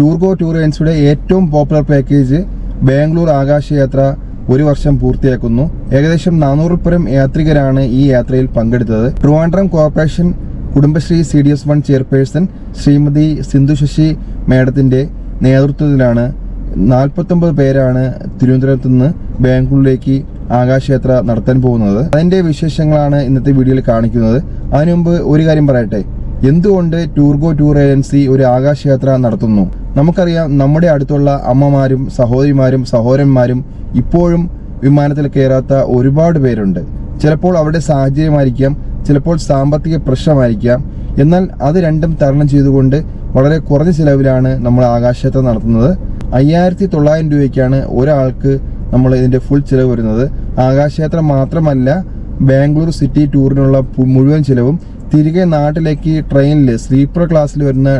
ടൂർഗോ tour ഏജൻസിയുടെ ഏറ്റവും popular package Bangalore ആകാശയാത്ര 1 വർഷം പൂർത്തിയാക്കുന്നു. ഏകദേശം 400-പരം യാത്രികരാണ് ഈ യാത്രയിൽ പങ്കെടുത്തത്. Trivandrum corporation Kudumbashree CDS1 chairperson Shrimati Sindhu Sasi മേഡത്തിന്റെ നേതൃത്വത്തിലാണ് 49 പേരാണ് തിരുവനന്തപുരത്ത് നിന്ന് ബാംഗ്ലൂരിലേക്ക് ആകാശയാത്ര നടത്താൻ പോകുന്നത്. അതിന്റെ വിശേഷങ്ങളാണ് ഇന്നത്തെ വീഡിയോയിൽ കാണിക്കുന്നത്. അതിനു മുമ്പ് ഒരു കാര്യം പറയട്ടെ, എന്തുകൊണ്ട് ടൂർഗോ ടൂർ ഏജൻസി ഒരു ആകാശയാത്ര നടത്തുന്നു? നമുക്കറിയാം, നമ്മുടെ അടുത്തുള്ള അമ്മമാരും സഹോദരിമാരും സഹോദരന്മാരും ഇപ്പോഴും വിമാനത്തിൽ കയറാത്ത ഒരുപാട് പേരുണ്ട്. ചിലപ്പോൾ അവരുടെ സാഹചര്യമായിരിക്കാം, ചിലപ്പോൾ സാമ്പത്തിക പ്രശ്നമായിരിക്കാം. എന്നാൽ അത് രണ്ടും തരണം ചെയ്തുകൊണ്ട് വളരെ കുറഞ്ഞ ചിലവിലാണ് നമ്മൾ ആകാശയാത്ര നടത്തുന്നത്. 5900 രൂപയ്ക്കാണ് ഒരാൾക്ക് നമ്മൾ ഇതിന്റെ ഫുൾ ചിലവ് വരുന്നത്. ആകാശയാത്ര മാത്രമല്ല, ബാംഗ്ലൂർ സിറ്റി ടൂറിനുള്ള മുഴുവൻ ചിലവും തിരികെ നാട്ടിലേക്ക് ട്രെയിനിൽ സ്ലീപ്പർ ക്ലാസ്സിൽ വരുന്ന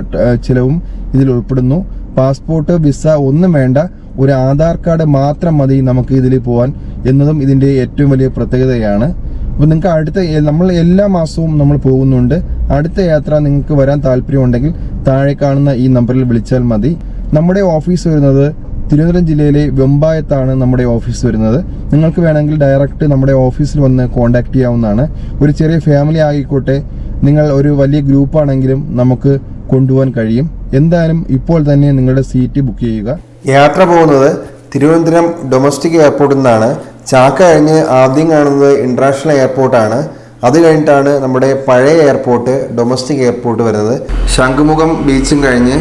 ചിലവും ഇതിൽ ഉൾപ്പെടുന്നു. പാസ്പോർട്ട്, വിസ ഒന്നും വേണ്ട, ഒരു ആധാർ കാർഡ് മാത്രം മതി നമുക്ക് ഇതിൽ പോകാൻ എന്നതും ഇതിന്റെ ഏറ്റവും വലിയ പ്രത്യേകതയാണ്. അപ്പോൾ നിങ്ങൾക്ക് നമ്മൾ എല്ലാ മാസവും നമ്മൾ പോകുന്നുണ്ട്. അടുത്ത യാത്ര നിങ്ങൾക്ക് വരാൻ താല്പര്യമുണ്ടെങ്കിൽ താഴെ കാണുന്ന ഈ നമ്പറിൽ വിളിച്ചാൽ മതി. നമ്മുടെ ഓഫീസ് വരുന്നത് തിരുവനന്തപുരം ജില്ലയിലെ വെമ്പായത്താണ് നമ്മുടെ ഓഫീസ് വരുന്നത്. നിങ്ങൾക്ക് വേണമെങ്കിൽ ഡയറക്റ്റ് നമ്മുടെ ഓഫീസിൽ വന്ന് കോൺടാക്ട് ചെയ്യാവുന്നതാണ്. ഒരു ചെറിയ ഫാമിലി ആയിക്കോട്ടെ, നിങ്ങൾ ഒരു വലിയ ഗ്രൂപ്പാണെങ്കിലും നമുക്ക് കൊണ്ടുപോകാൻ കഴിയും. എന്തായാലും ഇപ്പോൾ തന്നെ നിങ്ങളുടെ സീറ്റ് ബുക്ക് ചെയ്യുക. യാത്ര പോകുന്നത് തിരുവനന്തപുരം ഡൊമസ്റ്റിക് എയർപോർട്ടിൽ നിന്നാണ്. ചാക്ക കഴിഞ്ഞ് ആദ്യം കാണുന്നത് ഇന്റർനാഷണൽ എയർപോർട്ടാണ്. അത് കഴിഞ്ഞിട്ടാണ് നമ്മുടെ പഴയ എയർപോർട്ട് ഡൊമസ്റ്റിക് എയർപോർട്ട് വരുന്നത്. ശംഖുമുഖം ബീച്ചും കഴിഞ്ഞ്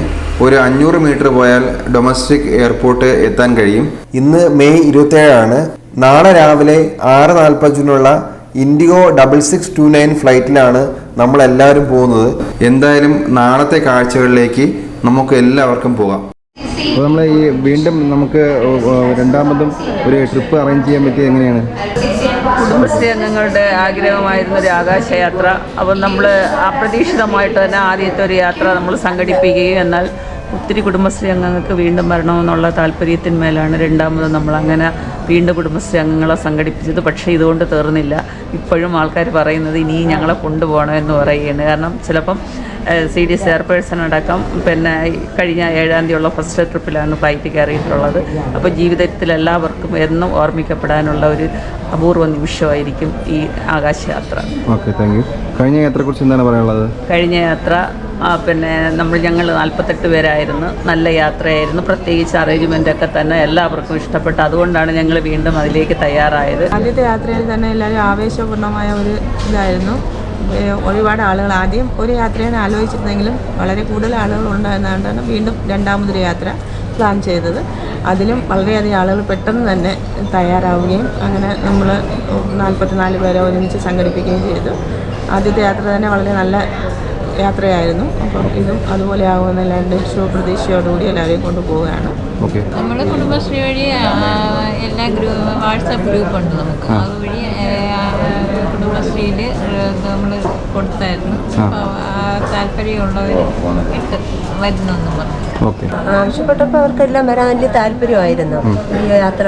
ഒരു 500 മീറ്റർ പോയാൽ ഡൊമസ്റ്റിക് എയർപോർട്ട് എത്താൻ കഴിയും. ഇന്ന് മെയ് 27 നാളെ രാവിലെ 6:45 ഇൻഡിഗോ 6629 ഫ്ലൈറ്റിലാണ് നമ്മളെല്ലാവരും പോകുന്നത്. എന്തായാലും നാളത്തെ കാഴ്ചകളിലേക്ക് നമുക്ക് എല്ലാവർക്കും പോകാം. അപ്പോൾ നമ്മൾ വീണ്ടും നമുക്ക് രണ്ടാമതും ഒരു ട്രിപ്പ് അറേഞ്ച് ചെയ്യാൻ പറ്റിയത് എങ്ങനെയാണ്? കുടുംബശ്രീ അംഗങ്ങളുടെ ആഗ്രഹമായിരുന്ന ഒരു ആകാശയാത്ര. അപ്പം നമ്മൾ അപ്രതീക്ഷിതമായിട്ട് തന്നെ ആദ്യത്തെ ഒരു യാത്ര നമ്മൾ സംഘടിപ്പിക്കുകയും, എന്നാൽ ഒത്തിരി കുടുംബശ്രീ അംഗങ്ങൾക്ക് വീണ്ടും വരണമെന്നുള്ള താല്പര്യത്തിന്മേലാണ് രണ്ടാമത് നമ്മളങ്ങനെ വീണ്ടും കുടുംബശ്രീ അംഗങ്ങളെ സംഘടിപ്പിച്ചത്. പക്ഷേ ഇതുകൊണ്ട് തീർന്നില്ല. ഇപ്പോഴും ആൾക്കാർ പറയുന്നത് ഇനിയും ഞങ്ങളെ കൊണ്ടുപോകണം എന്ന് പറയുകയാണ്. കാരണം ചിലപ്പം CDS ചെയർപേഴ്സൺ അടക്കം പിന്നെ കഴിഞ്ഞ 7-ാം തീയതിയുള്ള ഫസ്റ്റ് ട്രിപ്പിലാണ് ഫ്ലൈറ്റ് കയറിയിട്ടുള്ളത്. അപ്പോൾ ജീവിതത്തിൽ എല്ലാവർക്കും എന്നും ഓർമ്മിക്കപ്പെടാനുള്ള ഒരു അപൂർവ നിമിഷമായിരിക്കും ഈ ആകാശയാത്ര. Okay, thank you. കഴിഞ്ഞ യാത്രയെക്കുറിച്ച് എന്താണ് പറയാനുള്ളത്? കഴിഞ്ഞ യാത്ര പിന്നെ ഞങ്ങൾ 48 പേരായിരുന്നു. നല്ല യാത്രയായിരുന്നു. പ്രത്യേകിച്ച് അറേഞ്ച്മെൻ്റൊക്കെ തന്നെ എല്ലാവർക്കും ഇഷ്ടപ്പെട്ടു. അതുകൊണ്ടാണ് ഞങ്ങൾ വീണ്ടും അതിലേക്ക് തയ്യാറായത്. ആദ്യത്തെ യാത്രയിൽ തന്നെ എല്ലാവരും ആവേശപൂർണ്ണമായ ഒരു ഇതായിരുന്നു. ഒരുപാട് ആളുകൾ ആദ്യം ഒരു യാത്രയാണ് ആലോചിച്ചിരുന്നെങ്കിലും വളരെ കൂടുതൽ ആളുകൾ ഉണ്ടായിരുന്നതുകൊണ്ടാണ് വീണ്ടും രണ്ടാമതൊരു യാത്ര പ്ലാൻ ചെയ്തത്. അതിലും വളരെയധികം ആളുകൾ പെട്ടെന്ന് തന്നെ തയ്യാറാവുകയും അങ്ങനെ നമ്മൾ 44 പേരെ ഒരുമിച്ച് സംഘടിപ്പിക്കുകയും ചെയ്തു. ആദ്യത്തെ യാത്ര തന്നെ വളരെ നല്ല യാത്രയായിരുന്നു. അപ്പം ഇതും അതുപോലെ ആകുമെന്നുള്ള എൻ്റെ പ്രതീക്ഷയോടുകൂടി എല്ലാവരെയും കൊണ്ടുപോവുകയാണ്. നമ്മൾ കുടുംബശ്രീ വഴി എല്ലാ വാട്സാപ്പ് ഗ്രൂപ്പുണ്ട് നമുക്ക്. അതുവഴി കുടുംബശ്രീയിൽ നമ്മൾ കൊടുത്തായിരുന്നു. താല്പര്യമുള്ളവർ വരുന്നെന്നും പറഞ്ഞു. ആവശ്യപ്പെട്ടപ്പോൾ അവർക്കെല്ലാം വരാൻ വലിയ താല്പര്യമായിരുന്നു. ഈ യാത്ര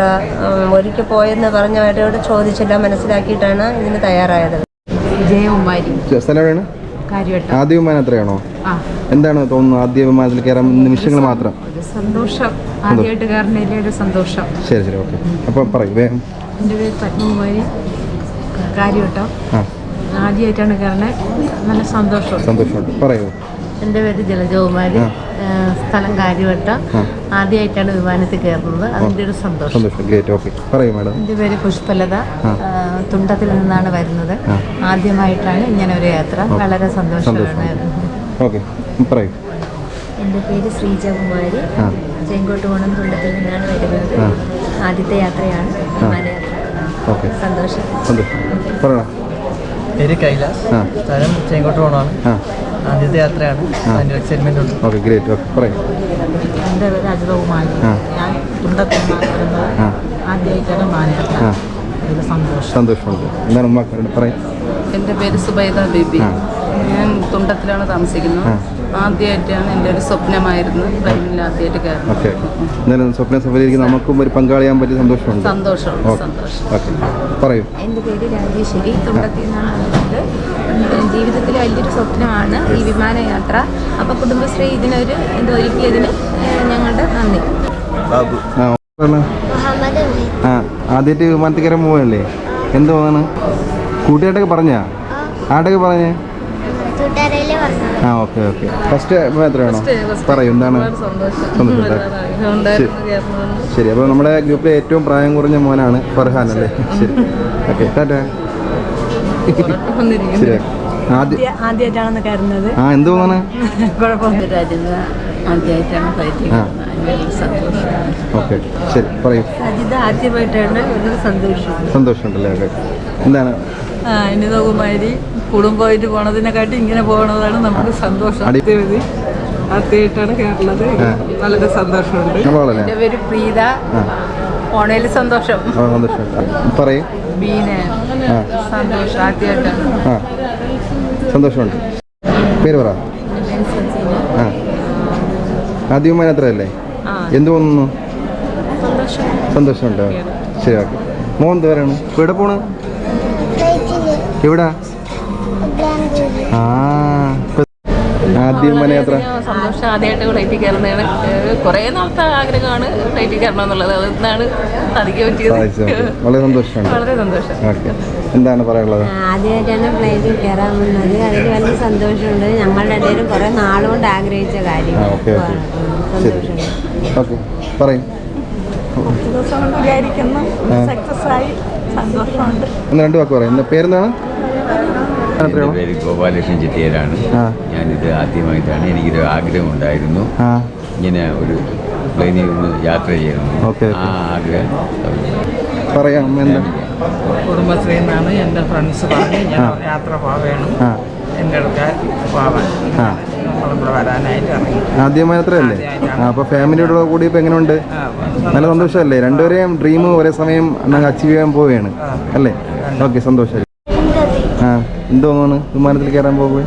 ഒരിക്കൽ പോയെന്ന് പറഞ്ഞവരോട് ചോദിച്ചെല്ലാം മനസ്സിലാക്കിയിട്ടാണ് ഇതിന് തയ്യാറായത്. ജയകുമാരി, ആദ്യ വിമാനയാത്രയാണോ? എന്താണ് തോന്നുന്നു ആദ്യ വിമാനത്തിൽ കയറാൻ നിമിഷങ്ങൾ മാത്രം? സന്തോഷം, ആദ്യമായിട്ട് കയറുന്നതിലെ ഒരു സന്തോഷം. ശരി ശരി, ഓക്കെ. അപ്പോൾ പറയൂ. എൻ്റെ പേര് പത്മകുമാരി, കാര്യവട്ടം. ആദ്യമായിട്ടാണ് കയറുന്നത്. നല്ല സന്തോഷമുണ്ട്. പറയൂ. എൻ്റെ പേര് ജലജകുമാരി, സ്ഥലം കാര്യവട്ടം. ആദ്യമായിട്ടാണ് വിമാനത്തിൽ കയറുന്നത്. അതിൻ്റെ ഒരു സന്തോഷം. പറയൂ മാഡം. എൻ്റെ പേര് പുഷ്പലത, തുണ്ടത്തിൽ നിന്നാണ് വരുന്നത്. ആദ്യമായിട്ടാണ് ഇങ്ങനെ ഒരു യാത്ര. വളരെ സന്തോഷമാണ്. എൻ്റെ പേര് ശ്രീജകുമാരി, ചെങ്കോട്ടുകോണം തുണ്ടത്തിൽ നിന്നാണ് വരുന്നത്. ആദ്യത്തെ യാത്രയാണ് വിമാനയാത്ര. സന്തോഷം. പേര് കൈലാസ്, സ്ഥലം ചെങ്കോട്ടുകോണമാണ്. ആദ്യത്തെ യാത്രയാണ്. അതിൻ്റെ എക്സൈറ്റ്മെൻ്റ് ഉണ്ട്. എൻ്റെ പേര് അജിതകുമാരി, ഞാൻ തുണ്ടത്തിൽ നിന്നാണ് വരുന്നത്. ആദ്യമായിട്ടാണ് വിമാനയാത്ര. സന്തോഷമുണ്ട്. എന്താണ് ഉമ്മാക്കാരോട് പറയും? എൻ്റെ പേര് സുബൈദ ബേബി, ഞാൻ തുണ്ടത്തിലാണ് താമസിക്കുന്നത്. ആദ്യമായിട്ടാണ് എൻ്റെ ഒരു സ്വപ്നമായിരുന്നു ട്രെയിനിൽ ആദ്യമായിട്ട് കയറുന്നത്. എന്നാലും സ്വപ്ന സഫലിലേക്ക് നമുക്കും ഒരു പങ്കാളിയാൻ പറ്റിയ സന്തോഷമുണ്ട്. സന്തോഷം. പറയൂ. എൻ്റെ പേര് രാജേശ്വരി, തുണ്ടത്തിൽ നിന്നാണ് വരുന്നത്. ജീവിതത്തിലെ വലിയൊരു സ്വപ്നമാണ് ഈ വിമാനയാത്ര. അപ്പോൾ കുടുംബശ്രീ ഇതിനൊരു ഒരുക്കിയതിന് ഞങ്ങളുടെ നന്ദി. ആദ്യമായിട്ട് വിമാനത്തിൽ കയറാൻ പോവല്ലേ? എന്ത് തോന്നാണ്? കൂട്ടുകാരൊക്കെ പറഞ്ഞാ? ആടൊക്കെ പറഞ്ഞേ? ഓക്കെ. ഫസ്റ്റ് എത്രയാണോ പറയൂ, എന്താണ് സന്തോഷം? ശരി, അപ്പോൾ നമ്മുടെ ഗ്രൂപ്പിലെ ഏറ്റവും പ്രായം കുറഞ്ഞ മോനാണ് ഫർഹാൻ അല്ലേ? ശരി, ഓക്കെ, ടാറ്റാ. ശരി, ആദ്യമായിട്ടാണെന്ന് കയറുന്നത്. എന്ത് തോന്നാണ്? ഓക്കെ, ശരി, പറയൂ. ആദ്യമായിട്ടാണ് സന്തോഷമുണ്ടല്ലേ? ഓക്കെ, എന്താണ്? അനിതകുമാരി കുടുംബമായിട്ട് പോണതിനെക്കാട്ടി ഇങ്ങനെ പോകണതാണ് നമുക്ക് സന്തോഷം. ആദ്യമായിട്ടാണ് കേരളത്തിൽ, വളരെ സന്തോഷമുണ്ട്. എൻ്റെ പേര് പ്രീത. ഓണയിൽ സന്തോഷം. പറയും. ബീന. സന്തോഷം. ആദ്യമായിട്ടാണ്. സന്തോഷമുണ്ട്. പേര് പറ. ആദ്യമായി അത്രയല്ലേ? എന്ത് തോന്നുന്നു? സന്തോഷമുണ്ടോ? ശരി, ഓക്കെ. മോൻ എന്ത് പറയണു? എവിടെ പോണ്? എവിടാ? ആദ്യം യാത്ര. സന്തോഷം. ആദ്യമായിട്ട് ഫ്ലൈറ്റിൽ കയറുന്നതാണ്. കുറേ നാളത്തെ ആഗ്രഹമാണ് ഫ്ലൈറ്റിൽ കയറണം എന്നുള്ളത്. അതാണ് സാധിക്കാൻ പറ്റിയത്. വളരെ സന്തോഷമാണ്. വളരെ സന്തോഷം. ഓക്കെ, എന്താണ് പറയാനുള്ളത്? ആദ്യമായിട്ടാണ് ഫ്ലൈറ്റിൽ കയറാൻ വന്നത്. അതിൽ വലിയ സന്തോഷമുണ്ട്. ഞങ്ങളുടെ ഇടയിലും കുറേ നാളുകൊണ്ട് ആഗ്രഹിച്ച കാര്യം. ഓക്കെ, പറയും. ഒന്ന് രണ്ട് വാക്ക് പറയാം. പേരെന്താണ്? എൻ്റെ പേര് ഗോപാലകൃഷ്ണൻ ചെട്ടിയാരാണ്. ഞാനിത് ആദ്യമായിട്ടാണ്. എനിക്കൊരു ആഗ്രഹം ഉണ്ടായിരുന്നു ഇങ്ങനെ ഒരു പ്ലെയിനിൽ നിന്ന് യാത്ര ചെയ്യണം. ആ ആഗ്രഹം പറയാം. കുടുംബശ്രീയിൽ നിന്നാണ് എൻ്റെ ഫ്രണ്ട്സ് പറഞ്ഞ് ഞാൻ യാത്ര പോവേണം, എൻ്റെ അടുത്ത് പോവാൻ നമ്മളിവിടെ വരാനായിട്ട് ഇറങ്ങി. ആദ്യമായി യാത്രയല്ലേ? അപ്പോൾ ഫാമിലിയോട് കൂടി ഇപ്പോൾ എങ്ങനെയുണ്ട്? നല്ല സന്തോഷമല്ലേ? രണ്ടുപേരെയും ഡ്രീം ഒരേ സമയം അച്ചീവ് ചെയ്യാൻ പോവുകയാണ് അല്ലേ? ഓക്കെ, സന്തോഷം. എന്ത് തോന്നുന്നു വിമാനത്തിൽ കയറാൻ പോകുമ്പോൾ?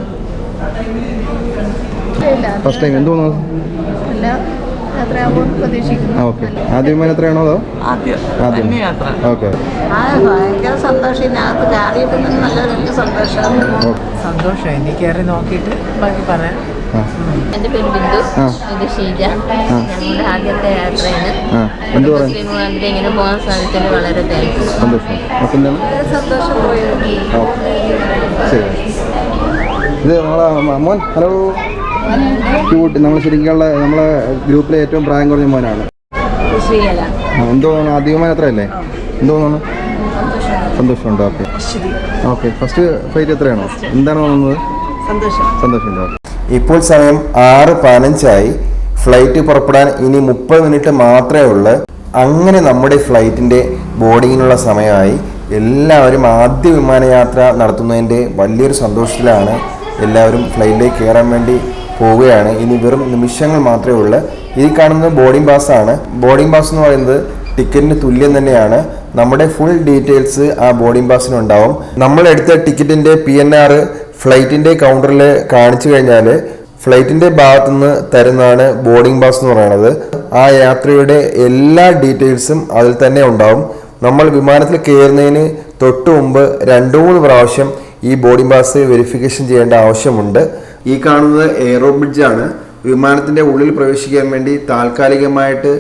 ഫസ്റ്റ് ടൈം എന്ത് തോന്നുന്നു? ഓക്കെ, ആദ്യ വിമാനയാത്രയാണോ അതോ ആദ്യം? ഓക്കെ, ഭയങ്കര സന്തോഷം. ഇതിനകത്ത് കയറിയപ്പോൾ നല്ലൊരു സന്തോഷം. എനിക്ക് കയറി നോക്കിയിട്ട് ബാക്കി പറയാം. എൻ്റെ പേര് ബിന്ദു. ഇത് ഷീജ. ഞങ്ങളുടെ ആദ്യത്തെ യാത്രയാണ്. ഇങ്ങനെ പോകാൻ സാധിച്ചത് വളരെ സന്തോഷം. ഇത് നമ്മളെ മോൻ. Hello, cute. നമ്മൾ ശരിക്കുള്ള നമ്മളെ ഗ്രൂപ്പിലെ ഏറ്റവും പ്രായം കുറഞ്ഞ മോനാണ്. എന്തോ തോന്നുന്നു? ആദ്യമായി യാത്രയല്ലേ? എന്തോ തോന്നുന്നു? സന്തോഷമുണ്ടോ? Okay, okay. ഫസ്റ്റ് ഫ്ലൈറ്റ് എത്രയാണോ? എന്താണ് തോന്നുന്നത്? സന്തോഷമുണ്ടോ? ഇപ്പോൾ സമയം 6:15 ഫ്ലൈറ്റ് പുറപ്പെടാൻ ഇനി 30 മിനിറ്റ് മാത്രമേ ഉള്ളൂ. അങ്ങനെ നമ്മുടെ ഫ്ലൈറ്റിൻ്റെ ബോർഡിങ്ങിനുള്ള സമയമായി. എല്ലാവരും ആദ്യ വിമാനയാത്ര നടത്തുന്നതിൻ്റെ വലിയൊരു സന്തോഷത്തിലാണ്. എല്ലാവരും ഫ്ലൈറ്റിലേക്ക് കയറാൻ വേണ്ടി പോവുകയാണ്. ഇനി വെറും നിമിഷങ്ങൾ മാത്രമേ ഉള്ളൂ. ഈ കാണുന്നത് ബോർഡിംഗ് പാസ്സാണ്. ബോർഡിംഗ് പാസ് എന്ന് പറയുന്നത് ടിക്കറ്റിന് തുല്യം തന്നെയാണ്. നമ്മുടെ ഫുൾ ഡീറ്റെയിൽസ് ആ ബോർഡിംഗ് പാസിനുണ്ടാവും. നമ്മളെടുത്ത ടിക്കറ്റിൻ്റെ PNR ഫ്ലൈറ്റിൻ്റെ കൗണ്ടറിൽ കാണിച്ചു കഴിഞ്ഞാൽ ഫ്ലൈറ്റിൻ്റെ ഭാഗത്തുനിന്ന് തരുന്നതാണ് ബോർഡിംഗ് പാസ് എന്ന് പറയുന്നത്. ആ യാത്രയുടെ എല്ലാ ഡീറ്റെയിൽസും അതിൽ തന്നെ ഉണ്ടാവും. നമ്മൾ വിമാനത്തിൽ കയറുന്നതിന് തൊട്ട് മുമ്പ് 2-3 പ്രാവശ്യം ഈ ബോർഡിംഗ് പാസ് വെരിഫിക്കേഷൻ ചെയ്യേണ്ട ആവശ്യമുണ്ട്. ഈ കാണുന്നത് എയറോ ബ്രിഡ്ജാണ്. വിമാനത്തിൻ്റെ ഉള്ളിൽ പ്രവേശിക്കാൻ വേണ്ടി താൽക്കാലികമായിട്ട്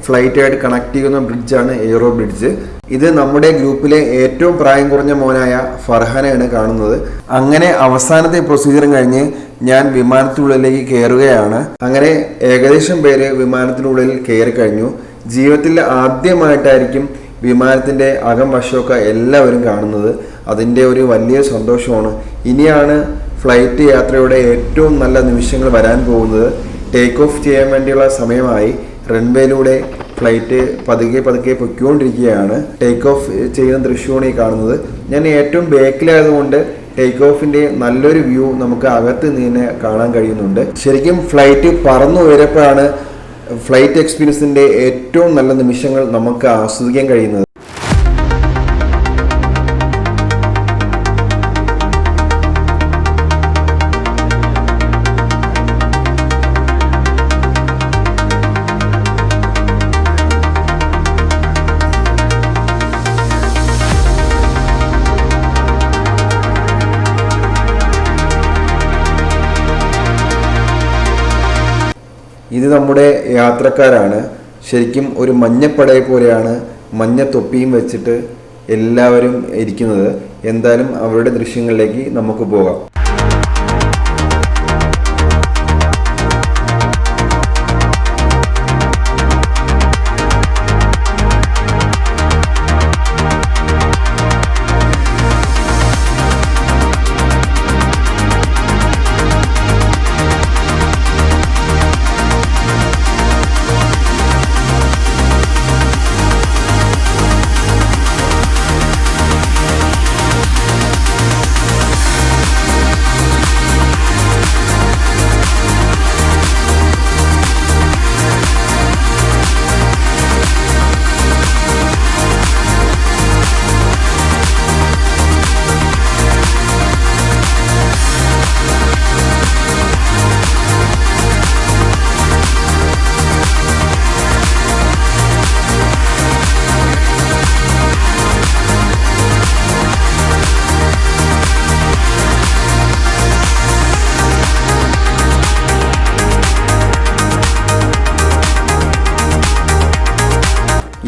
ഫ്ലൈറ്റായിട്ട് കണക്ട് ചെയ്യുന്ന ബ്രിഡ്ജാണ് എയറോ ബ്രിഡ്ജ്. ഇത് നമ്മുടെ ഗ്രൂപ്പിലെ ഏറ്റവും പ്രായം കുറഞ്ഞ മോനായ ഫർഹാനെയാണ് കാണുന്നത്. അങ്ങനെ അവസാനത്തെ പ്രൊസീജിയറും കഴിഞ്ഞ് ഞാൻ വിമാനത്തിനുള്ളിലേക്ക് കയറുകയാണ്. അങ്ങനെ ഏകദേശം പേര് വിമാനത്തിനുള്ളിൽ കയറി കഴിഞ്ഞു. ജീവിതത്തിൽ ആദ്യമായിട്ടായിരിക്കും വിമാനത്തിൻ്റെ അകം വശമൊക്കെ എല്ലാവരും കാണുന്നത്. അതിൻ്റെ ഒരു വലിയ സന്തോഷമാണ്. ഇനിയാണ് ഫ്ലൈറ്റ് യാത്രയുടെ ഏറ്റവും നല്ല നിമിഷങ്ങൾ വരാൻ പോകുന്നത്. ടേക്ക് ഓഫ് ചെയ്യാൻ വേണ്ടിയുള്ള സമയമായി. റൺവേയിലൂടെ ഫ്ലൈറ്റ് പതുക്കെ പൊയ്ക്കൊണ്ടിരിക്കുകയാണ്. ടേക്ക് ഓഫ് ചെയ്യുന്ന ദൃശ്യമാണ് ഈ കാണുന്നത്. ഞാൻ ഏറ്റവും ബാക്കിലായതുകൊണ്ട് ടേക്ക് ഓഫിൻ്റെ നല്ലൊരു വ്യൂ നമുക്ക് അകത്ത് നിന്ന് കാണാൻ കഴിയുന്നുണ്ട്. ശരിക്കും ഫ്ലൈറ്റ് പറന്നു ഉയരപ്പോഴാണ് ഫ്ലൈറ്റ് എക്സ്പീരിയൻസിൻ്റെ ഏറ്റവും നല്ല നിമിഷങ്ങൾ നമുക്ക് ആസ്വദിക്കാൻ കഴിയുന്നത്. ഇത് നമ്മുടെ യാത്രക്കാരാണ്. ശരിക്കും ഒരു മഞ്ഞപ്പടയെ പോലെയാണ് മഞ്ഞ തൊപ്പിയും വെച്ചിട്ട് എല്ലാവരും ഇരിക്കുന്നത്. എന്തായാലും അവരുടെ ദൃശ്യങ്ങളിലേക്ക് നമുക്ക് പോകാം.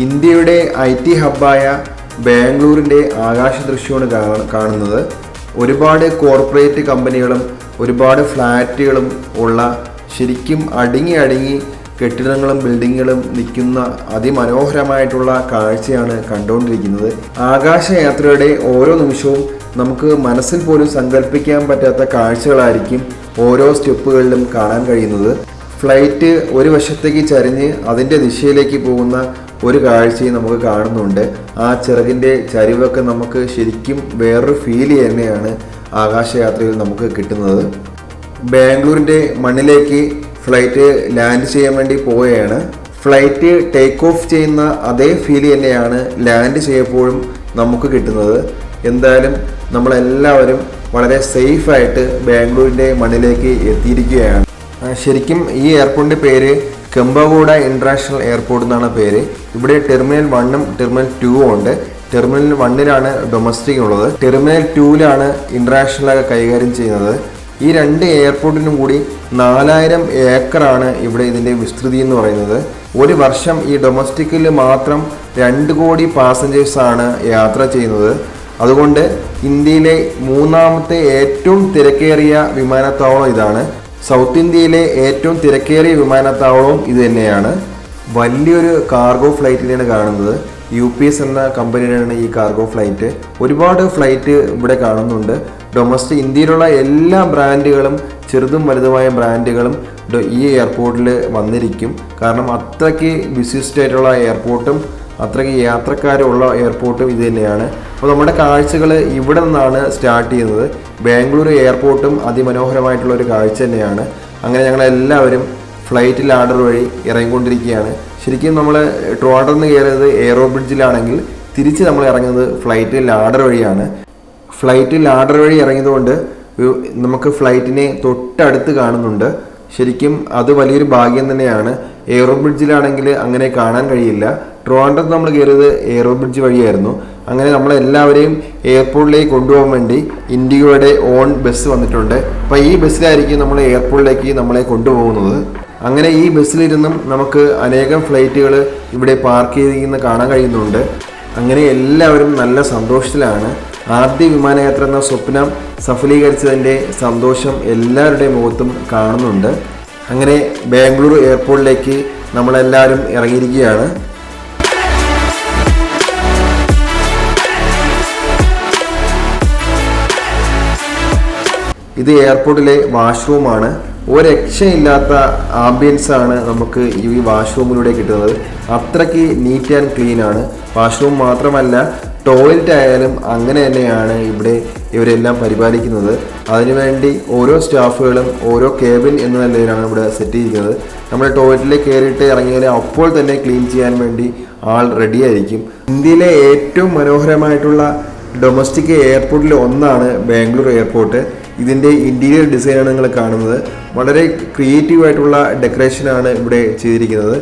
ഇന്ത്യയുടെ IT ഹബ്ബായ ബാംഗ്ലൂരിൻ്റെ ആകാശ ദൃശ്യമാണ് കാണുന്നത്. ഒരുപാട് കോർപ്പറേറ്റ് കമ്പനികളും ഒരുപാട് ഫ്ലാറ്റുകളും ഉള്ള ശരിക്കും അടുങ്ങി കെട്ടിടങ്ങളും ബിൽഡിങ്ങുകളും നിൽക്കുന്ന അതിമനോഹരമായിട്ടുള്ള കാഴ്ചയാണ് കണ്ടുകൊണ്ടിരിക്കുന്നത്. ആകാശയാത്രയുടെ ഓരോ നിമിഷവും നമുക്ക് മനസ്സിൽ പോലും സങ്കല്പിക്കാൻ പറ്റാത്ത കാഴ്ചകളായിരിക്കും ഓരോ സ്റ്റെപ്പുകളിലും കാണാൻ കഴിയുന്നത്. ഫ്ലൈറ്റ് ഒരു വശത്തേക്ക് ചരിഞ്ഞ് അതിൻ്റെ ദിശയിലേക്ക് പോകുന്ന ഒരു കാഴ്ചയും നമുക്ക് കാണുന്നുണ്ട്. ആ ചിറകിൻ്റെ ചരിവൊക്കെ നമുക്ക് ശരിക്കും വേറൊരു ഫീൽ തന്നെയാണ് ആകാശയാത്രയിൽ നമുക്ക് കിട്ടുന്നത്. ബാംഗ്ലൂരിൻ്റെ മണ്ണിലേക്ക് ഫ്ലൈറ്റ് ലാൻഡ് ചെയ്യാൻ വേണ്ടി പോവുകയാണ്. ഫ്ലൈറ്റ് ടേക്ക് ഓഫ് ചെയ്യുന്ന അതേ ഫീൽ തന്നെയാണ് ലാൻഡ് ചെയ്യപ്പോഴും നമുക്ക് കിട്ടുന്നത്. എന്തായാലും നമ്മളെല്ലാവരും വളരെ സേഫായിട്ട് ബാംഗ്ലൂരിൻ്റെ മണ്ണിലേക്ക് എത്തിയിരിക്കുകയാണ്. ശരിക്കും ഈ എയർപോർട്ടിൻ്റെ പേര് കെമ്പഗൌഡ ഇൻ്റർനാഷണൽ എയർപോർട്ട് എന്നാണ് പേര്. ഇവിടെ ടെർമിനൽ 1ഉം ടെർമിനൽ 2ഉം ഉണ്ട്. ടെർമിനൽ 1ലാണ് ഡൊമസ്റ്റിക് ഉള്ളത്, ടെർമിനൽ 2ലാണ് ഇൻ്റർനാഷണലൊക്കെ കൈകാര്യം ചെയ്യുന്നത്. ഈ രണ്ട് എയർപോർട്ടിനും കൂടി 4000 ഏക്കറാണ് ഇവിടെ ഇതിൻ്റെ വിസ്തൃതി എന്ന് പറയുന്നത്. ഒരു വർഷം ഈ ഡൊമസ്റ്റിക്കിൽ മാത്രം 2 കോടി പാസഞ്ചേഴ്സാണ് യാത്ര ചെയ്യുന്നത്. അതുകൊണ്ട് ഇന്ത്യയിലെ 3ാമത്തെ ഏറ്റവും തിരക്കേറിയ വിമാനത്താവളം ഇതാണ്. സൗത്ത് ഇന്ത്യയിലെ ഏറ്റവും തിരക്കേറിയ വിമാനത്താവളവും ഇത് തന്നെയാണ്. വലിയൊരു കാർഗോ ഫ്ലൈറ്റിനെയാണ് കാണുന്നത്. UPS എന്ന കമ്പനിയാണ് ഈ കാർഗോ ഫ്ലൈറ്റ്. ഒരുപാട് ഫ്ലൈറ്റ് ഇവിടെ കാണുന്നുണ്ട്. ഡൊമസ്റ്റിക് ഇന്ത്യയിലുള്ള എല്ലാ ബ്രാൻഡുകളും ചെറുതും വലുതുമായ ബ്രാൻഡുകളും ഈ എയർപോർട്ടിൽ വന്നിരിക്കും. കാരണം അത്രയ്ക്ക് ബിസിയസ്റ്റ് ആയിട്ടുള്ള എയർപോർട്ടും അത്രയ്ക്ക് യാത്രക്കാരുള്ള എയർപോർട്ടും ഇത് തന്നെയാണ്. അപ്പോൾ നമ്മുടെ കാഴ്ചകൾ ഇവിടെ നിന്നാണ് സ്റ്റാർട്ട് ചെയ്യുന്നത്. ബാംഗ്ലൂർ എയർപോർട്ടും അതിമനോഹരമായിട്ടുള്ള ഒരു കാഴ്ച തന്നെയാണ്. അങ്ങനെ ഞങ്ങളെല്ലാവരും ഫ്ലൈറ്റ് ലാഡർ വഴി ഇറങ്ങിക്കൊണ്ടിരിക്കുകയാണ്. ശരിക്കും നമ്മൾ ട്രിവാൻഡ്രത്ത് നിന്ന് കയറിയത് എയറോ ബ്രിഡ്ജിലാണെങ്കിൽ തിരിച്ച് നമ്മൾ ഇറങ്ങുന്നത് ഫ്ലൈറ്റ് ലാഡർ വഴിയാണ്. ഫ്ലൈറ്റ് ലാഡർ വഴി ഇറങ്ങിയതുകൊണ്ട് നമുക്ക് ഫ്ലൈറ്റിനെ തൊട്ടടുത്ത് കാണുന്നുണ്ട്. ശരിക്കും അത് വലിയൊരു ഭാഗ്യം തന്നെയാണ്. എയറോ ബ്രിഡ്ജിലാണെങ്കിൽ അങ്ങനെ കാണാൻ കഴിയില്ല. ട്രിവാൻഡ്രത്ത് നമ്മൾ കയറിയത് എയറോ ബ്രിഡ്ജ് വഴിയായിരുന്നു. അങ്ങനെ നമ്മളെല്ലാവരെയും എയർപോർട്ടിലേക്ക് കൊണ്ടുപോകാൻ വേണ്ടി ഇൻഡിഗോയുടെ ഓൺ ബസ് വന്നിട്ടുണ്ട്. അപ്പോൾ ഈ ബസ്സിലായിരിക്കും നമ്മൾ എയർപോർട്ടിലേക്ക് നമ്മളെ കൊണ്ടുപോകുന്നത്. അങ്ങനെ ഈ ബസ്സിലിരുന്നും നമുക്ക് അനേകം ഫ്ലൈറ്റുകൾ ഇവിടെ പാർക്ക് ചെയ്തിരിക്കുന്ന കാണാൻ കഴിയുന്നുണ്ട്. അങ്ങനെ എല്ലാവരും നല്ല സന്തോഷത്തിലാണ്. ആദ്യ വിമാനയാത്ര എന്ന സ്വപ്നം സഫലീകരിച്ചതിൻ്റെ സന്തോഷം എല്ലാവരുടെയും മുഖത്തും കാണുന്നുണ്ട്. അങ്ങനെ ബാംഗ്ലൂർ എയർപോർട്ടിലേക്ക് നമ്മളെല്ലാവരും ഇറങ്ങിയിരിക്കുകയാണ്. ഇത് എയർപോർട്ടിലെ വാഷ്റൂമാണ്. ഒരു രക്ഷയില്ലാത്ത ആംബിയൻസാണ് നമുക്ക് ഈ വാഷ്റൂമിലൂടെ കിട്ടുന്നത്. അത്രയ്ക്ക് നീറ്റ് ആൻഡ് ക്ലീൻ ആണ്. വാഷ്റൂം മാത്രമല്ല, ടോയ്ലറ്റ് ആയാലും അങ്ങനെ തന്നെയാണ് ഇവിടെ ഇവരെല്ലാം പരിപാലിക്കുന്നത്. അതിനുവേണ്ടി ഓരോ സ്റ്റാഫുകളും ഓരോ കേബിൻ എന്ന നിലയിലാണ് ഇവിടെ സെറ്റ് ചെയ്തിരിക്കുന്നത്. നമ്മൾ ടോയ്ലറ്റിലേക്ക് കയറിയിട്ട് ഇറങ്ങിയാൽ അപ്പോൾ തന്നെ ക്ലീൻ ചെയ്യാൻ വേണ്ടി ആൾ റെഡിയായിരിക്കും. ഇന്ത്യയിലെ ഏറ്റവും മനോഹരമായിട്ടുള്ള ഡൊമസ്റ്റിക് എയർപോർട്ടിൽ ഒന്നാണ് ബാംഗ്ലൂർ എയർപോർട്ട്. ഇതിൻ്റെ ഇൻറ്റീരിയർ ഡിസൈനാണ് നിങ്ങൾ കാണുന്നത്. വളരെ ക്രിയേറ്റീവായിട്ടുള്ള ഡെക്കറേഷനാണ് ഇവിടെ ചെയ്തിരിക്കുന്നത്.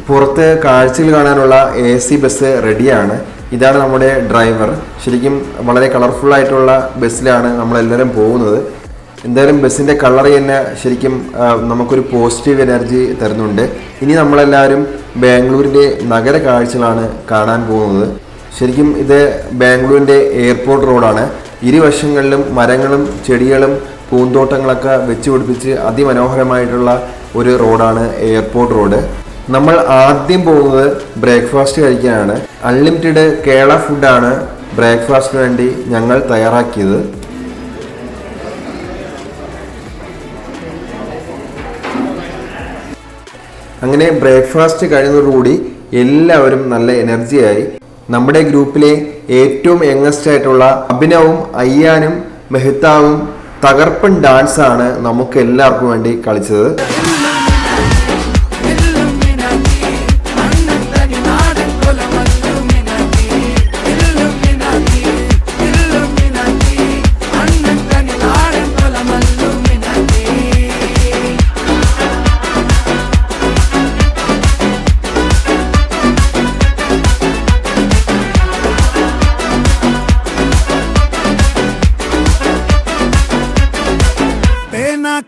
പുറത്ത് കാഴ്ചകൾ കാണാനുള്ള AC ബസ് റെഡിയാണ്. ഇതാണ് നമ്മുടെ ഡ്രൈവർ. ശരിക്കും വളരെ കളർഫുള്ളായിട്ടുള്ള ബസ്സിലാണ് നമ്മളെല്ലാവരും പോകുന്നത്. എന്തായാലും ബസ്സിൻ്റെ കളർ തന്നെ ശരിക്കും നമുക്കൊരു പോസിറ്റീവ് എനർജി തരുന്നുണ്ട്. ഇനി നമ്മളെല്ലാവരും ബാംഗ്ലൂരിൻ്റെ നഗര കാഴ്ചകളാണ് കാണാൻ പോകുന്നത്. ശരിക്കും ഇത് ബാംഗ്ലൂരിൻ്റെ എയർപോർട്ട് റോഡാണ്. ഇരുവശങ്ങളിലും മരങ്ങളും ചെടികളും പൂന്തോട്ടങ്ങളൊക്കെ വെച്ച് പിടിപ്പിച്ച് അതിമനോഹരമായിട്ടുള്ള ഒരു റോഡാണ് എയർപോർട്ട് റോഡ്. നമ്മൾ ആദ്യം പോകുന്നത് ബ്രേക്ക്ഫാസ്റ്റ് കഴിക്കാനാണ്. അൺലിമിറ്റഡ് കേരള ഫുഡാണ് ബ്രേക്ക്ഫാസ്റ്റിന് വേണ്ടി ഞങ്ങൾ തയ്യാറാക്കിയത്. അങ്ങനെ ബ്രേക്ക്ഫാസ്റ്റ് കഴിയുന്നതോടുകൂടി എല്ലാവരും നല്ല എനർജിയായി. നമ്മുടെ ഗ്രൂപ്പിലെ ഏറ്റവും യങ്ങസ്റ്റ് ആയിട്ടുള്ള അഭിനവും അയ്യാനും മെഹ്താവും തകർപ്പൻ ഡാൻസാണ് നമുക്ക് എല്ലാവർക്കും വേണ്ടി കളിച്ചത്.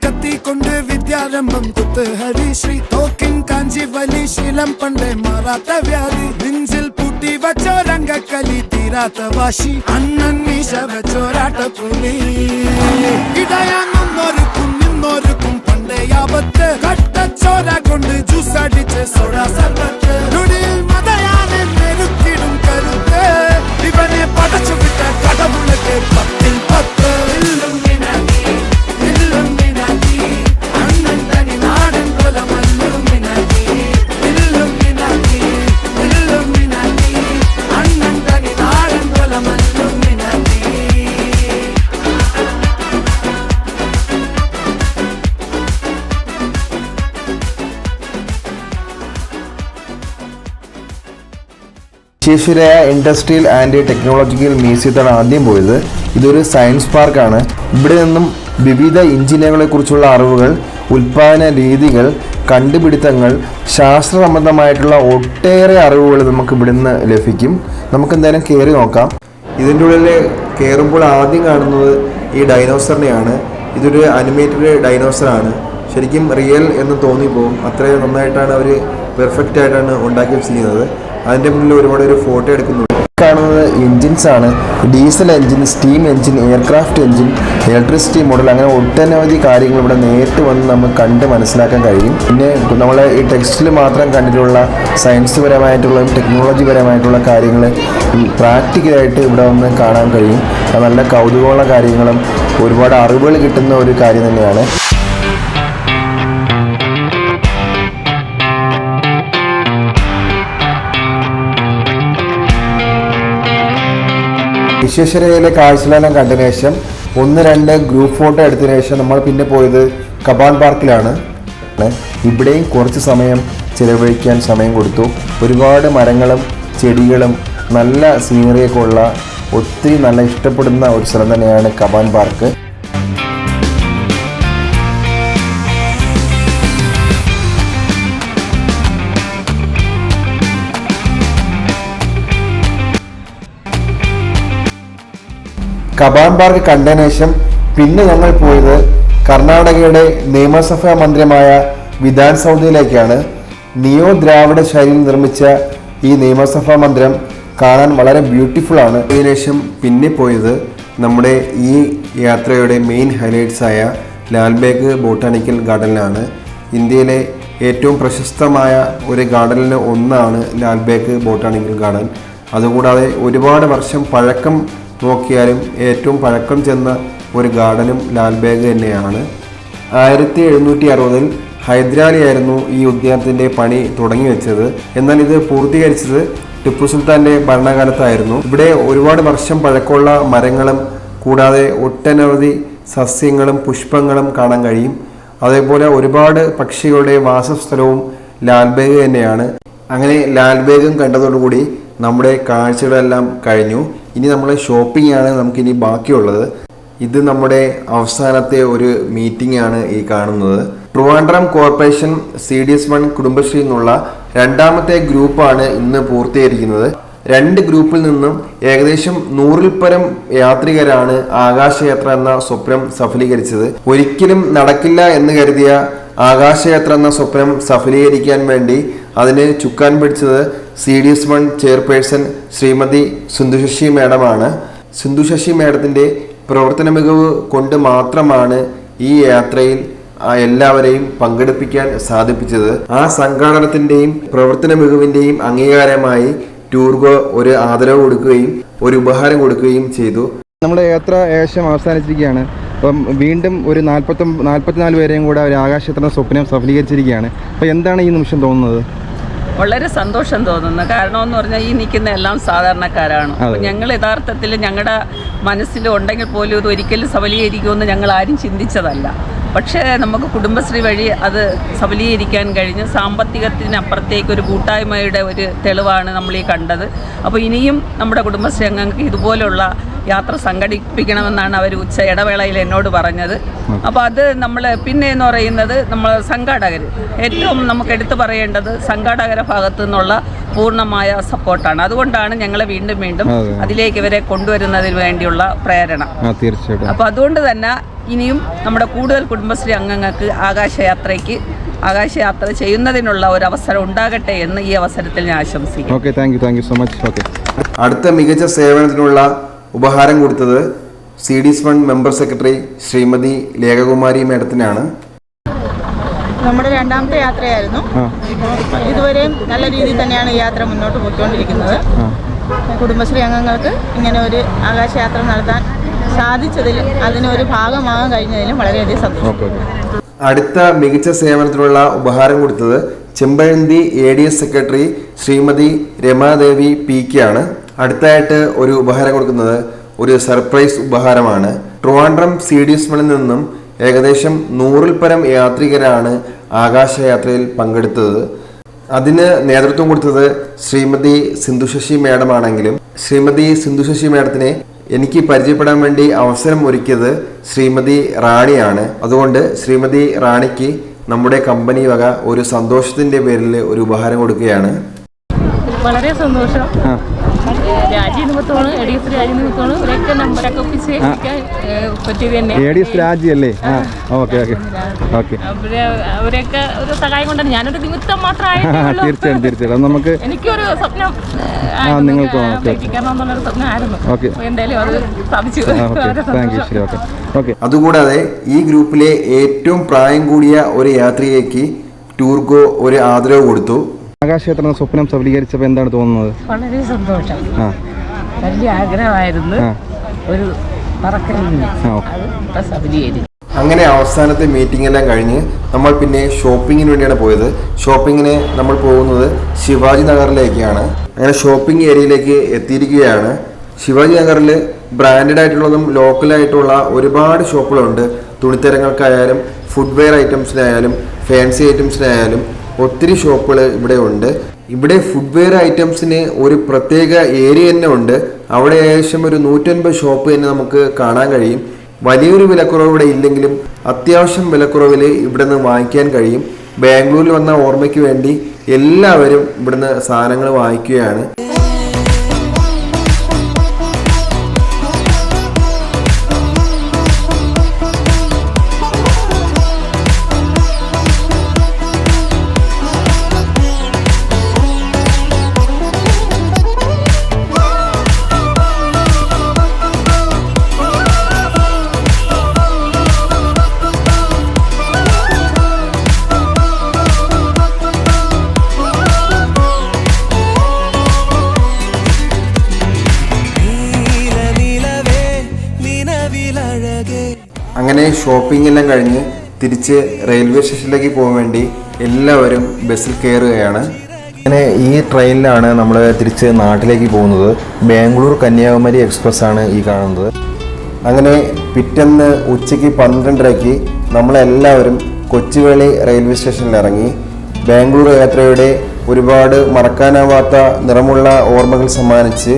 കത്തിക്കൊണ്ട് വിദ്യാരംഭം കുത്ത് ഹരിശ്രീ തോക്കിൻ കാഞ്ചി വലി ശീലം പണ്ടേ മാറാത്ത വ്യാധി നെഞ്ചിൽ പൂട്ടി വച്ചോരംഗക്കലി തീരാത്ത വാശി അണ്ണൻ മീശ വെച്ചോരാട്ട പുലി ഇടയാന്നൊരുക്കും നിന്നൊരുക്കും പണ്ടേ ആപത്ത് കട്ടച്ചോര കൊണ്ട് ജ്യൂസ് അടിച്ച് സോഡാ സർബത്ത് നുടിയിൽ മതയാനെ മെരുക്കിടും കരുത്ത് ഇവനെ പടച്ചു വിട്ട കടവുളക്ക് 10-10 വിശ്വേശ്വരയ്യ ഇൻഡസ്ട്രിയൽ ആൻഡ് ടെക്നോളജിക്കൽ മ്യൂസിയത്താണ് ആദ്യം പോയത്. ഇതൊരു സയൻസ് പാർക്കാണ്. ഇവിടെ നിന്നും വിവിധ എഞ്ചിനുകളെ കുറിച്ചുള്ള അറിവുകൾ, ഉൽപ്പാദന രീതികൾ, കണ്ടുപിടുത്തങ്ങൾ, ശാസ്ത്ര സംബന്ധമായിട്ടുള്ള ഒട്ടേറെ അറിവുകൾ നമുക്ക് ഇവിടുന്ന് ലഭിക്കും. നമുക്ക് എന്തായാലും കയറി നോക്കാം. ഇതിൻ്റെ ഉള്ളിൽ കയറുമ്പോൾ ആദ്യം കാണുന്നത് ഈ ഡൈനോസറിനെയാണ്. ഇതൊരു അനിമേറ്റഡ് ഡൈനോസറാണ്. ശരിക്കും റിയൽ എന്ന് തോന്നിപ്പോകും. അത്രയും നന്നായിട്ടാണ് അവർ പെർഫെക്റ്റ് ആയിട്ടാണ് ഉണ്ടാക്കി വെച്ചിരിക്കുന്നത്. അതിൻ്റെ മുന്നിൽ ഒരുപാട് ഒരു ഫോട്ടോ എടുക്കുന്നുണ്ട്. കാണുന്നത് എൻജിൻസ് ആണ്. Diesel engine, steam engine, aircraft engine, electricity model, അങ്ങനെ ഒട്ടനവധി കാര്യങ്ങൾ ഇവിടെ നേരിട്ട് വന്ന് നമുക്ക് കണ്ട് മനസ്സിലാക്കാൻ കഴിയും. പിന്നെ നമ്മൾ ഈ ടെക്സ്റ്റിൽ മാത്രം കണ്ടിട്ടുള്ള സയൻസ് പരമായിട്ടുള്ള ടെക്നോളജി പരമായിട്ടുള്ള കാര്യങ്ങൾ പ്രാക്ടിക്കലായിട്ട് ഇവിടെ വന്ന് കാണാൻ കഴിയും. അത് നല്ല കൗതുകമുള്ള കാര്യങ്ങളും ഒരുപാട് അറിവുകൾ കിട്ടുന്ന ഒരു കാര്യം തന്നെയാണ്. വിശ്വേശ്വരയ്യയിലെ കാഴ്ചകളെല്ലാം കണ്ടതിന് ശേഷം 1-2 ഗ്രൂപ്പ് ഫോട്ടോ എടുത്തതിന് ശേഷം നമ്മൾ പിന്നെ പോയത് കബാൻ പാർക്കിലാണ്. ഇവിടെയും കുറച്ച് സമയം ചിലവഴിക്കാൻ സമയം കൊടുത്തു. ഒരുപാട് മരങ്ങളും ചെടികളും നല്ല സീനറിയൊക്കെ ഉള്ള ഒത്തിരി നല്ല ഇഷ്ടപ്പെടുന്ന ഒരു സ്ഥലം തന്നെയാണ് കബാൻ പാർക്ക്. കബാൻ പാർക്ക് കണ്ടതിന് ശേഷം പിന്നെ ഞങ്ങൾ പോയത് കർണാടകയുടെ നിയമസഭാ മന്ദിരമായ വിധാൻ സൗധയിലേക്കാണ്. നിയോ ദ്രാവിഡ ശൈലിയിൽ നിർമ്മിച്ച ഈ നിയമസഭാ മന്ദിരം കാണാൻ വളരെ ബ്യൂട്ടിഫുൾ ആണ്. അതിനുശേഷം പിന്നെ പോയത് നമ്മുടെ ഈ യാത്രയുടെ മെയിൻ ഹൈലൈറ്റ്സ് ആയ ലാൽബാഗ് ബോട്ടാണിക്കൽ ഗാർഡനിലാണ്. ഇന്ത്യയിലെ ഏറ്റവും പ്രശസ്തമായ ഒരു ഗാർഡനിൽ ഒന്നാണ് ലാൽബാഗ് ബോട്ടാണിക്കൽ ഗാർഡൻ. അതുകൂടാതെ ഒരുപാട് വർഷം പഴക്കം നോക്കിയാലും ഏറ്റവും പഴക്കം ചെന്ന ഒരു ഗാർഡനും ലാൽബാഗ് തന്നെയാണ്. 1760 ഹൈദരാലിയായിരുന്നു ഈ ഉദ്യാനത്തിൻ്റെ പണി തുടങ്ങി വെച്ചത്. എന്നാൽ ഇത് പൂർത്തീകരിച്ചത് ടിപ്പു സുൽത്താൻ്റെ ഭരണകാലത്തായിരുന്നു. ഇവിടെ ഒരുപാട് വർഷം പഴക്കമുള്ള മരങ്ങളും കൂടാതെ ഒട്ടനവധി സസ്യങ്ങളും പുഷ്പങ്ങളും കാണാൻ കഴിയും. അതേപോലെ ഒരുപാട് പക്ഷികളുടെ വാസസ്ഥലവും ലാൽബാഗ് തന്നെയാണ്. അങ്ങനെ ലാൽബാഗും കണ്ടതോടുകൂടി നമ്മുടെ കാഴ്ചകളെല്ലാം കഴിഞ്ഞു. ഇനി നമ്മൾ ഷോപ്പിംഗ് ആണ് നമുക്കിനി ബാക്കിയുള്ളത്. ഇത് നമ്മുടെ അവസാനത്തെ ഒരു മീറ്റിംഗ് ആണ് ഈ കാണുന്നത്. ട്രിവാൻഡ്രം കോർപ്പറേഷൻ CDS1 കുടുംബശ്രീ എന്നുള്ള രണ്ടാമത്തെ ഗ്രൂപ്പാണ് ഇന്ന് പൂർത്തീകരിക്കുന്നത്. 2 ഗ്രൂപ്പിൽ നിന്നും ഏകദേശം 100-ൽ പരം യാത്രികരാണ് ആകാശയാത്ര എന്ന സ്വപ്നം സഫലീകരിച്ചത്. ഒരിക്കലും നടക്കില്ല എന്ന് കരുതിയ ആകാശയാത്ര എന്ന സ്വപ്നം സഫലീകരിക്കാൻ വേണ്ടി അതിന് ചുക്കാൻ പിടിച്ചത് CDS1 ചെയർപേഴ്സൺ ശ്രീമതി സിന്ധുശശി മാഡമാണ്. സിന്ധുശശി മാഡത്തിൻ്റെ പ്രവർത്തന മികവ് കൊണ്ട് മാത്രമാണ് ഈ യാത്രയിൽ എല്ലാവരെയും പങ്കെടുപ്പിക്കാൻ സാധിപ്പിച്ചത്. ആ സംഘാടനത്തിൻ്റെയും പ്രവർത്തന മികവിൻ്റെയും അംഗീകാരമായി ടൂർഗോ ഒരു ആദരവ് കൊടുക്കുകയും ഒരു ഉപഹാരം കൊടുക്കുകയും ചെയ്തു. നമ്മുടെ യാത്ര ഏകദേശം അവസാനിച്ചിരിക്കുകയാണ്. അപ്പം വീണ്ടും ഒരു 44 പേരെയും കൂടെ ഒരു ആകാശയാത്ര സ്വപ്നം സഫലീകരിച്ചിരിക്കുകയാണ്. അപ്പോൾ എന്താണ് ഈ നിമിഷം തോന്നുന്നത്? വളരെ സന്തോഷം തോന്നുന്നു. കാരണം എന്ന് പറഞ്ഞാൽ ഈ നിൽക്കുന്ന എല്ലാം സാധാരണക്കാരാണ്. ഞങ്ങൾ യഥാർത്ഥത്തിൽ ഞങ്ങളുടെ മനസ്സിൽ ഉണ്ടെങ്കിൽ പോലും ഇത് ഒരിക്കലും സഫലീകരിക്കുമെന്ന് ഞങ്ങൾ ആരും ചിന്തിച്ചതല്ല. പക്ഷേ നമുക്ക് കുടുംബശ്രീ വഴി അത് സഫലീകരിക്കാൻ കഴിഞ്ഞ് സാമ്പത്തികത്തിനപ്പുറത്തേക്ക് ഒരു കൂട്ടായ്മയുടെ ഒരു തെളിവാണ് നമ്മൾ ഈ കണ്ടത്. അപ്പോൾ ഇനിയും നമ്മുടെ കുടുംബശ്രീ അംഗങ്ങൾക്ക് ഇതുപോലുള്ള യാത്ര സംഘടിപ്പിക്കണമെന്നാണ് അവർ ഇടവേളയിൽ എന്നോട് പറഞ്ഞത്. അപ്പോൾ അത് നമ്മൾ പിന്നെ എന്ന് പറയുന്നത് നമ്മൾ സംഘാടകർ ഏറ്റവും നമുക്ക് എടുത്തു പറയേണ്ടത് സംഘാടകരുടെ ഭാഗത്തു നിന്നുള്ള പൂർണ്ണമായ സപ്പോർട്ടാണ്. അതുകൊണ്ടാണ് ഞങ്ങളെ വീണ്ടും വീണ്ടും അതിലേക്ക് ഇവരെ കൊണ്ടുവരുന്നതിന് വേണ്ടിയുള്ള പ്രേരണ. തീർച്ചയായിട്ടും. അപ്പോൾ അതുകൊണ്ട് തന്നെ ഇനിയും നമ്മുടെ കൂടുതൽ കുടുംബശ്രീ അംഗങ്ങൾക്ക് ആകാശയാത്ര ചെയ്യുന്നതിനുള്ള ഒരു അവസരം ഉണ്ടാകട്ടെ എന്ന് ഈ അവസരത്തിൽ ഞാൻ ആശംസിക്കുന്നു. Okay, thank you so much. Okay, അടുത്ത മികച്ച സേവനത്തിനുള്ള ഉപഹാരം കൊടുത്തത് CDS1 member secretary Shrimati Lekhakumari മാഡത്തിനാണ്. നമ്മുടെ 2ാമത്തെ യാത്രയായിരുന്നു. ഇതുവരെയും നല്ല രീതിയിൽ തന്നെയാണ് ഈ യാത്ര മുന്നോട്ട് പോയിക്കൊണ്ടിരിക്കുന്നത്. കുടുംബശ്രീ അംഗങ്ങൾക്ക് ഇങ്ങനെ ഒരു ആകാശയാത്ര നടത്താൻ സാധിച്ചതിൽ അതിനൊരു ഭാഗമാകാൻ കഴിഞ്ഞതിലും വളരെയധികം സന്തോഷം. അടുത്ത മികച്ച സേവനത്തിനുള്ള ഉപഹാരം കൊടുത്തത് Chempazhanthi ADS secretary Shrimati Ramadevi PK ആണ്. അടുത്തായിട്ട് ഒരു ഉപഹാരം കൊടുക്കുന്നത് ഒരു സർപ്രൈസ് ഉപഹാരമാണ്. ട്രിവാൻഡ്രം CDS1 നിന്നും ഏകദേശം 100-ൽ പരം യാത്രികരാണ് ആകാശയാത്രയിൽ പങ്കെടുത്തത്. അതിന് നേതൃത്വം കൊടുത്തത് ശ്രീമതി സിന്ധുശശി മാഡമാണെങ്കിലും ശ്രീമതി സിന്ധുശശി മാഡത്തിനെ എനിക്ക് പരിചയപ്പെടാൻ വേണ്ടി അവസരം ഒരുക്കിയത് ശ്രീമതി റാണിയാണ്. അതുകൊണ്ട് ശ്രീമതി റാണിക്ക് നമ്മുടെ കമ്പനി വക ഒരു സന്തോഷത്തിൻ്റെ പേരിൽ ഒരു ഉപഹാരം കൊടുക്കുകയാണ്. വളരെ സന്തോഷം. രാജ്യനിമിത്തമാണ് ADS രാജ്യനിമിത്തമാണ് ഇവരൊക്കെ നമ്പരൊക്കെ ഒപ്പിച്ച് പറ്റിയത് തന്നെ. ADS രാജ്യല്ലേ? ഓക്കെ. അവരൊക്കെ ഒരു സഹായം കൊണ്ടാണ്. ഞാനൊരു നിമിത്തം മാത്രമായിട്ട് തീർച്ചയായിട്ടും നമുക്ക് എനിക്കൊരു സ്വപ്നം നിങ്ങൾക്ക് എന്നുള്ളൊരു സ്വപ്നമായിരുന്നു. എന്തായാലും അത് സാധിച്ചു. ഓക്കെ. അതുകൂടാതെ ഈ ഗ്രൂപ്പിലെ ഏറ്റവും പ്രായം കൂടിയ ഒരു യാത്രികയ്ക്ക് ടൂർഗോ ഒരു ആദരവ് കൊടുത്തു. ആകാശയാത്ര സ്വപ്നം സഫലീകരിച്ചപ്പോൾ എന്താണ് തോന്നുന്നത്? വളരെ സന്തോഷം. വലിയ ആഗ്രഹമായിരുന്നു ഒരു അങ്ങനെ അവസാനത്തെ മീറ്റിംഗ് എല്ലാം കഴിഞ്ഞ് നമ്മൾ പിന്നെ ഷോപ്പിങ്ങിന് വേണ്ടിയാണ് പോയത്. ഷോപ്പിങ്ങിന് നമ്മൾ പോകുന്നത് ശിവാജി നഗറിലേക്കാണ്. അങ്ങനെ ഷോപ്പിംഗ് ഏരിയയിലേക്ക് എത്തിയിരിക്കുകയാണ്. ശിവാജി നഗറിൽ ബ്രാൻഡഡ് ആയിട്ടുള്ളതും ലോക്കലായിട്ടുള്ള ഒരുപാട് ഷോപ്പുകളുണ്ട്. തുണിത്തരങ്ങൾക്കായാലും ഫുഡ്വെയർ ഐറ്റംസിനായാലും ഫാൻസി ഐറ്റംസിനായാലും ഒത്തിരി ഷോപ്പുകൾ ഇവിടെ ഉണ്ട്. ഇവിടെ ഫുഡ്വെയർ ഐറ്റംസിന് ഒരു പ്രത്യേക ഏരിയ തന്നെ ഉണ്ട്. അവിടെ ഏകദേശം ഒരു 150 ഷോപ്പ് തന്നെ നമുക്ക് കാണാൻ കഴിയും. വലിയൊരു വിലക്കുറവ് ഇവിടെ ഇല്ലെങ്കിലും അത്യാവശ്യം വിലക്കുറവിൽ ഇവിടെ നിന്ന് വാങ്ങിക്കാൻ കഴിയും. ബാംഗ്ലൂരിൽ വന്ന ഓർമ്മയ്ക്ക് വേണ്ടി എല്ലാവരും ഇവിടുന്ന് സാധനങ്ങൾ വാങ്ങിക്കുകയാണ്. അങ്ങനെ ഷോപ്പിംഗ് എല്ലാം കഴിഞ്ഞ് തിരിച്ച് റെയിൽവേ സ്റ്റേഷനിലേക്ക് പോകാൻ വേണ്ടി എല്ലാവരും ബസ്സിൽ കയറുകയാണ്. അങ്ങനെ ഈ ട്രെയിനിലാണ് നമ്മൾ തിരിച്ച് നാട്ടിലേക്ക് പോകുന്നത്. ബാംഗ്ലൂർ കന്യാകുമാരി എക്സ്പ്രസ് ആണ് ഈ കാണുന്നത്. അങ്ങനെ പിറ്റേന്ന് ഉച്ചയ്ക്ക് 12:30 നമ്മളെല്ലാവരും കൊച്ചുവേളി റെയിൽവേ സ്റ്റേഷനിൽ ഇറങ്ങി. ബാംഗ്ലൂർ യാത്രയുടെ ഒരുപാട് മറക്കാനാവാത്ത നിറമുള്ള ഓർമ്മകൾ സമ്മാനിച്ച്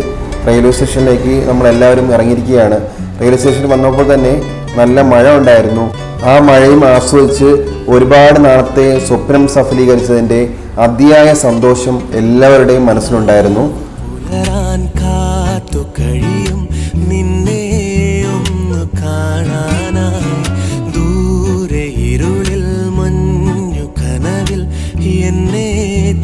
റെയിൽവേ സ്റ്റേഷനിലേക്ക് നമ്മളെല്ലാവരും ഇറങ്ങിയിരിക്കുകയാണ്. റെയിൽവേ സ്റ്റേഷനിൽ വന്നപ്പോൾ തന്നെ നല്ല മഴ ഉണ്ടായിരുന്നു. ആ മഴയും ആസ്വദിച്ച് ഒരുപാട് നാളത്തെ സ്വപ്നം സഫലീകരിച്ചതിൻ്റെ അതിയായ സന്തോഷം എല്ലാവരുടെയും മനസ്സിലുണ്ടായിരുന്നു. ഞാൻ കാത്തു കഴിയും നിന്നെ ഒന്ന് കാണാനായി ദൂരെ ഇരുളിൽ മഞ്ഞു കനവിൽ എന്നെ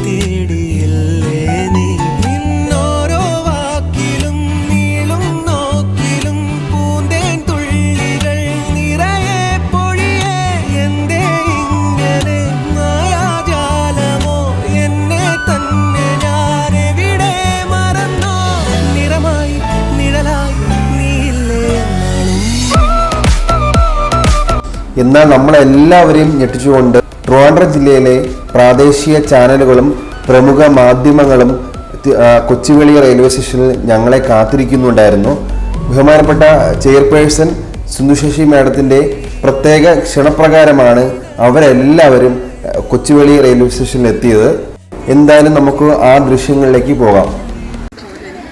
തേടിയില്ലേ നീ നിന്നോരോ വാക്കിലും നീളും നോക്കിലും പൂന്തേൻ തുള്ളികൾ നിറയെ പൊഴിയേ എന്തേ ഇങ്ങനെ മായാജാലമോ എന്നെ തന്നെ ഞാനെവിടെ മറന്നോ നിറമായി നിഴലായി നീയില്ലേ എന്നാൽ നമ്മളെല്ലാവരെയും ഞെട്ടിച്ചുകൊണ്ട് ട്രിവാൻഡ്രം ജില്ലയിലെ പ്രാദേശിക ചാനലുകളും പ്രമുഖ മാധ്യമങ്ങളും കൊച്ചുവേളി റെയിൽവേ സ്റ്റേഷനിൽ ഞങ്ങളെ കാത്തിരിക്കുന്നുണ്ടായിരുന്നു. ബഹുമാനപ്പെട്ട ചെയർപേഴ്സൺ സിന്ധുശശി മാഡത്തിൻ്റെ പ്രത്യേക ക്ഷണപ്രകാരമാണ് അവരെല്ലാവരും കൊച്ചുവേളി റെയിൽവേ സ്റ്റേഷനിൽ എത്തിയത്. എന്തായാലും നമുക്ക് ആ ദൃശ്യങ്ങളിലേക്ക് പോകാം.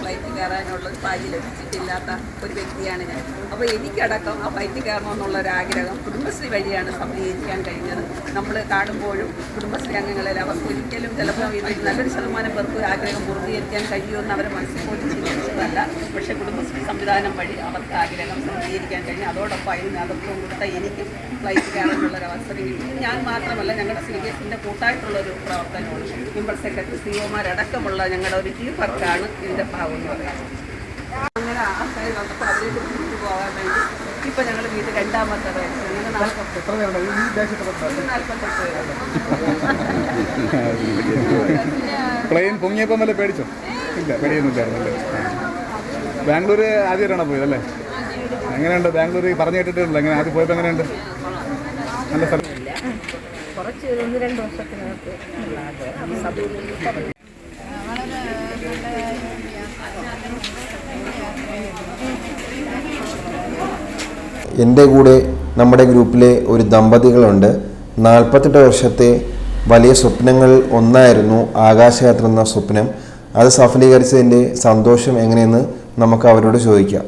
ഫ്ലൈറ്റ് കയറാനുള്ളത് ഭാഗ്യം ലഭിച്ചിട്ടില്ലാത്ത ഒരു വ്യക്തിയാണ് ഞാൻ. അപ്പോൾ എനിക്കടക്കം ആ ഫ്ലൈറ്റ് കയറണമെന്നുള്ളൊരാഗ്രഹം കുടുംബശ്രീ വഴിയാണ് സഫലീകരിക്കാൻ കഴിഞ്ഞത്. നമ്മൾ കാണുമ്പോഴും കുടുംബശ്രീ അംഗങ്ങളിൽ അവർക്ക് ഒരിക്കലും ചിലപ്പോൾ ഇത് നല്ലൊരു ശതമാനം പേർക്ക് ആഗ്രഹം പൂർത്തീകരിക്കാൻ കഴിയുമെന്ന് അവരെ മനസ്സിൽ പോലും ചിന്തിച്ചതല്ല. പക്ഷേ കുടുംബശ്രീ സംവിധാനം വഴി അവർക്ക് ആഗ്രഹം പൂർത്തീകരിക്കാൻ കഴിഞ്ഞു. അതോടൊപ്പം അതിന് നേതൃത്വം കൊടുത്ത എനിക്കും ഫ്ലൈറ്റ് കയറാനുള്ളൊരവസരം കിട്ടി. ഞാൻ മാത്രമല്ല, ഞങ്ങളുടെ CBSന്റെ കൂട്ടായിട്ടുള്ളൊരു പ്രവർത്തനമാണ്. മെമ്പർ സെക്രട്ടറി CEO-മാരടക്കമുള്ള ഞങ്ങളുടെ ഒരു ടീം വർക്കാണ് ഇതിൻ്റെ ഭാഗം എന്ന് പറയുന്നത്. അങ്ങനെ ആ സൈഡ് വന്നപ്പോൾ അതിലേക്ക് തിരിച്ചു പോകാൻ വേണ്ടി ഇപ്പം ഞങ്ങൾ വീട്ടിൽ രണ്ടാമത്തെ ഞങ്ങൾ 48 പ്ലെയിൻ പൊങ്ങിയപ്പോൾ വല്ല പേടിച്ചോ? ഇല്ല, പേടിയൊന്നുമില്ലായിരുന്നല്ലേ. ബാംഗ്ലൂർ ആദ്യമായിട്ടാണോ പോയതല്ലേ? എങ്ങനെയുണ്ട് ബാംഗ്ലൂർ? പറഞ്ഞു കേട്ടിട്ടുണ്ടല്ലോ. എങ്ങനെ ആദ്യം പോയപ്പോൾ എങ്ങനെയുണ്ട്? നല്ല സ്ഥലം. കുറച്ച് 1-2 വർഷത്തിനകത്ത് എൻ്റെ കൂടെ നമ്മുടെ ഗ്രൂപ്പിലെ ഒരു ദമ്പതികളുണ്ട്. 48 വർഷത്തെ വലിയ സ്വപ്നങ്ങൾ ഒന്നായിരുന്നു ആകാശയാത്ര എന്ന സ്വപ്നം. അത് സഫലീകരിച്ചതിൻ്റെ സന്തോഷം എങ്ങനെയെന്ന് നമുക്ക് അവരോട് ചോദിക്കാം.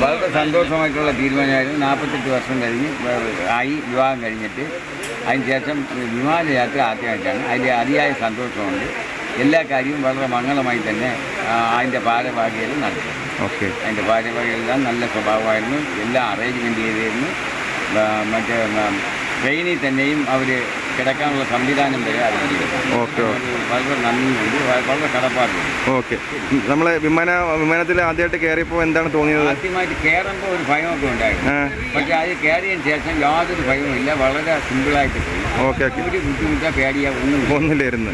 വളരെ സന്തോഷമായിട്ടുള്ള തീരുമാനമായിരുന്നു. 48 വർഷം കഴിഞ്ഞ് വിവാഹം കഴിഞ്ഞിട്ട് അതിന് ശേഷം വിമാനയാത്ര ആദ്യമായിട്ടാണ്. അതിൽ അതിയായ സന്തോഷമുണ്ട്. എല്ലാ കാര്യവും വളരെ മംഗളമായി തന്നെ അതിൻ്റെ ഭാരവാഹികൾ നടത്തി. ഓക്കെ. അതിൻ്റെ ഭാരവാഹികളെല്ലാം നല്ല സ്വഭാവമായിരുന്നു. എല്ലാം അറേഞ്ച്മെൻറ്റ് ചെയ്തിരുന്നു. മറ്റേ ട്രെയിനിൽ തന്നെയും അവർ കിടക്കാനുള്ള സംവിധാനം വരെ അറിയിക്കുന്നു. ഓക്കെ. വളരെ നന്ദിയുണ്ട്, വളരെ കടപ്പാടുണ്ട്. ഓക്കെ. നമ്മളെ വിമാനത്തിൽ ആദ്യമായിട്ട് കയറിയപ്പോൾ എന്താണ് തോന്നിയത്? ആദ്യമായിട്ട് കയറുമ്പോൾ ഒരു ഭയമൊക്കെ ഉണ്ടായിരുന്നു. പക്ഷേ അത് കയറിയതിന് ശേഷം യാതൊരു ഭയവും ഇല്ല. വളരെ സിമ്പിളായിട്ട് പോയി. ഓക്കെ. ഓക്കെ. ഒരു ബുദ്ധിമുട്ടോ പേടിയോ ഒന്നുമില്ലായിരുന്നു.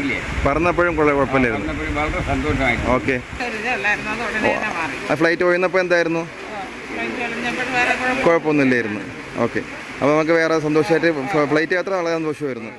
പറന്നപ്പോഴും കുഴപ്പമില്ലായിരുന്നു. വളരെ സന്തോഷമായിരുന്നു. ഓക്കെ. ആ ഫ്ലൈറ്റ് പോയിരുന്നപ്പോൾ എന്തായിരുന്നു? കുഴപ്പമൊന്നുമില്ലായിരുന്നു. ഓക്കെ. അപ്പോൾ നമുക്ക് വേറെ സന്തോഷമായിട്ട് ഫ്ലൈറ്റ് യാത്ര വളരെ സന്തോഷമായിരുന്നു.